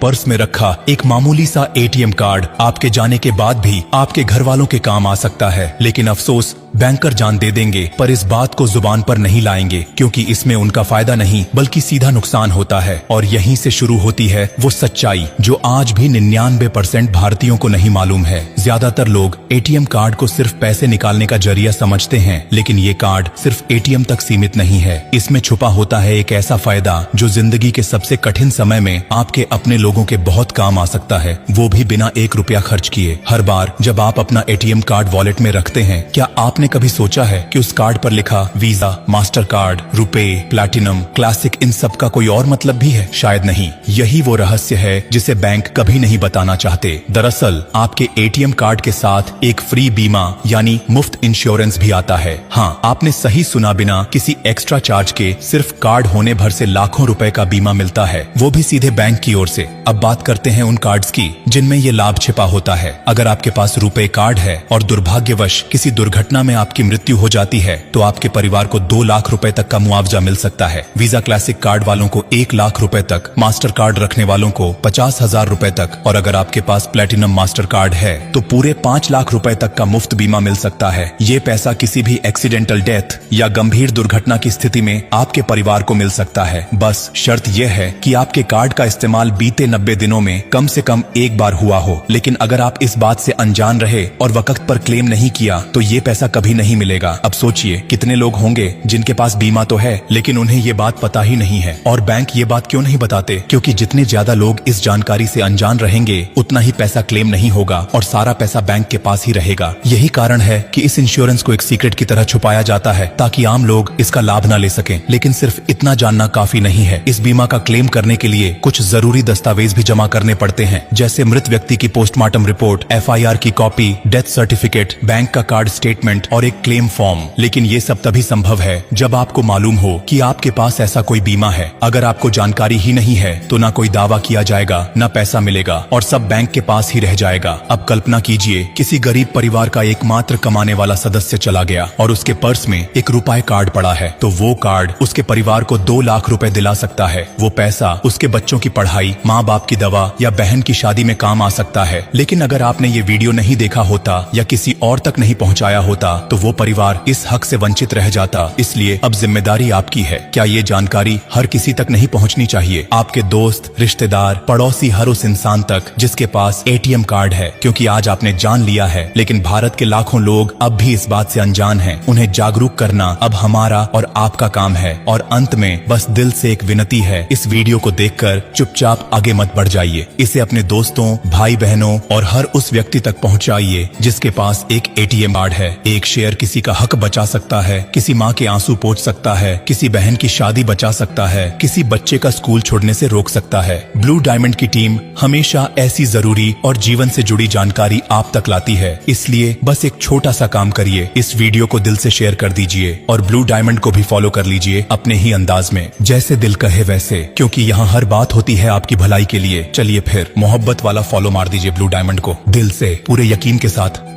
Purse में रखा एक मामूली सा एटीएम कार्ड आपके जाने के बाद भी आपके घर वालों के काम आ सकता है। लेकिन अफसोस, बैंकर जान दे देंगे पर इस बात को जुबान पर नहीं लाएंगे, क्योंकि इसमें उनका फायदा नहीं बल्कि सीधा नुकसान होता है। और यहीं से शुरू होती है वो सच्चाई जो आज भी 99% भारतीयों को नहीं मालूम है। ज्यादातर लोग एटीएम कार्ड को सिर्फ पैसे निकालने का जरिया समझते हैं, लेकिन ये कार्ड सिर्फ एटीएम तक सीमित नहीं है। इसमें छुपा होता है एक ऐसा फायदा जो जिंदगी के सबसे कठिन समय में आपके अपने लोगों के बहुत काम आ सकता है, वो भी बिना 1 रुपया खर्च किए। हर बार जब आप अपना एटीएम कार्ड वॉलेट में रखते हैं, क्या आपने कभी सोचा है कि उस कार्ड पर लिखा Visa, Mastercard, RuPay, platinum, classic, इन सब का कोई और मतलब भी है? शायद नहीं। यही वो रहस्य है जिसे बैंक कभी नहीं बताना चाहते। दरअसल आपके एटीएम कार्ड के साथ एक फ्री बीमा यानी मुफ्त इंश्योरेंस भी आता है। हाँ, आपने सही सुना, बिना किसी एक्स्ट्रा चार्ज के सिर्फ कार्ड होने भर से लाखों रुपए का बीमा मिलता है, वो भी सीधे बैंक की ओर से। अब बात करते हैं उन कार्ड्स की जिनमें ये लाभ छिपा होता है। अगर आपके पास रुपे कार्ड है और दुर्भाग्यवश किसी दुर्घटना में आपकी मृत्यु हो जाती है, तो आपके परिवार को 2 लाख रुपए तक का मुआवजा मिल सकता है। वीजा क्लासिक कार्ड वालों को 1 लाख रुपए तक, मास्टर कार्ड रखने वालों को 50,000 रुपए तक, और अगर आपके पास प्लेटिनम मास्टर कार्ड है तो पूरे 5 लाख रुपए तक का मुफ्त बीमा मिल सकता है। ये पैसा किसी भी एक्सीडेंटल डेथ या गंभीर दुर्घटना की स्थिति में आपके परिवार को मिल सकता है। बस शर्त यह है कि आपके कार्ड का इस्तेमाल बीते 90 दिनों में कम से कम एक बार हुआ हो। लेकिन अगर आप इस बात से अनजान रहे और वक्त पर क्लेम नहीं किया, तो ये पैसा कभी नहीं मिलेगा। अब सोचिए, कितने लोग होंगे जिनके पास बीमा तो है लेकिन उन्हें ये बात पता ही नहीं है। और बैंक ये बात क्यों नहीं बताते? क्योंकि जितने ज्यादा लोग इस जानकारी से अनजान रहेंगे, उतना ही पैसा क्लेम नहीं होगा और सारा पैसा बैंक के पास ही रहेगा। यही कारण है कि इस इंश्योरेंस को एक सीक्रेट की तरह छुपाया जाता है, ताकि आम लोग इसका लाभ न ले सकें। लेकिन सिर्फ इतना जानना काफी नहीं है। इस बीमा का क्लेम करने के लिए कुछ जरूरी दस्तावेज भी जमा करने पड़ते हैं, जैसे मृत व्यक्ति की पोस्टमार्टम रिपोर्ट, FIR की कॉपी, डेथ सर्टिफिकेट, बैंक का कार्ड स्टेटमेंट और एक क्लेम फॉर्म। लेकिन ये सब तभी संभव है जब आपको मालूम हो कि आपके पास ऐसा कोई बीमा है। अगर आपको जानकारी ही नहीं है तो ना कोई दावा किया जाएगा, ना पैसा मिलेगा और सब बैंक के पास ही रह जाएगा। अब कल्पना कीजिए, किसी गरीब परिवार का एकमात्र कमाने वाला सदस्य चला गया और उसके पर्स में एक रुपए कार्ड पड़ा है, तो वो कार्ड उसके परिवार को 2 लाख रुपए दिला सकता है। वो पैसा उसके बच्चों की पढ़ाई, माँ बाप की दवा या बहन की शादी में काम आ सकता है। लेकिन अगर आपने ये वीडियो नहीं देखा होता या किसी और तक नहीं पहुँचाया होता, तो वो परिवार इस हक से वंचित रह जाता। इसलिए अब जिम्मेदारी आपकी है। क्या ये जानकारी हर किसी तक नहीं पहुंचनी चाहिए? आपके दोस्त, रिश्तेदार, पड़ोसी, हर उस इंसान तक जिसके पास एटीएम कार्ड है। क्योंकि आज आपने जान लिया है, लेकिन भारत के लाखों लोग अब भी इस बात से अनजान हैं। उन्हें जागरूक करना अब हमारा और आपका काम है। और अंत में बस दिल से एक विनती है, इस वीडियो को देखकर चुपचाप आगे मत बढ़ जाइए। इसे अपने दोस्तों, भाई बहनों और हर उस व्यक्ति तक पहुंचाइए जिसके पास एक एटीएम कार्ड है। एक शेयर किसी का हक बचा सकता है, किसी माँ के आंसू पोंछ सकता है, किसी बहन की शादी बचा सकता है, किसी बच्चे का स्कूल छोड़ने से रोक सकता है। ब्लू डायमंड की टीम हमेशा ऐसी जरूरी और जीवन से जुड़ी जानकारी आप तक लाती है। इसलिए बस एक छोटा सा काम करिए, इस वीडियो को दिल से शेयर कर दीजिए और ब्लू डायमंड को भी फॉलो कर लीजिए अपने ही अंदाज में, जैसे दिल कहे वैसे, क्योंकि यहाँ हर बात होती है आपकी भलाई के लिए। चलिए फिर मोहब्बत वाला फॉलो मार दीजिए ब्लू डायमंड को, दिल से, पूरे यकीन के साथ।